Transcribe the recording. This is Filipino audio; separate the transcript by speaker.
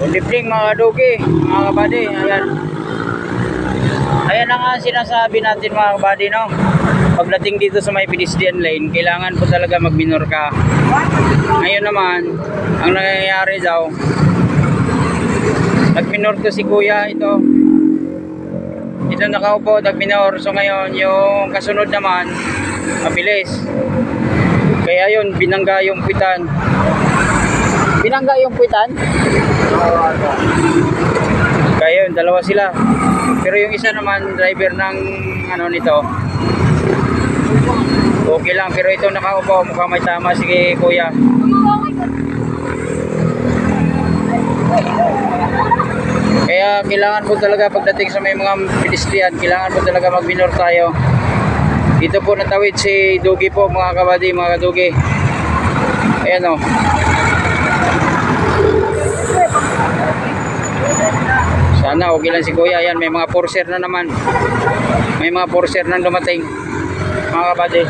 Speaker 1: Good evening mga kadugi, mga kabady. Ayan na nga sinasabi natin mga kabady, no? Pagdating dito sa may pedestrian lane, kailangan po talaga mag-minor ka. Ngayon naman, ang nangyayari daw, nag-minor to si kuya, ito nakaupo, nag-minor. So ngayon, yung kasunod naman, mabilis. Kaya yun, binangga yung puwitan. Binangga yung puwitan? Kaya yun, dalawa sila. Pero yung isa naman, driver ng ano nito, okay lang. Pero ito nakaupo, mukhang may tama si kuya. Kaya kailangan po talaga pagdating sa may mga pedestrian, kailangan po talaga mag-minor tayo. Dito po natawid si Dugi po mga kabady, mga kadugi. Ayan o. Sana okay lang si kuya. Ayan, may mga forcer na naman. May mga forcer na dumating mga kabady.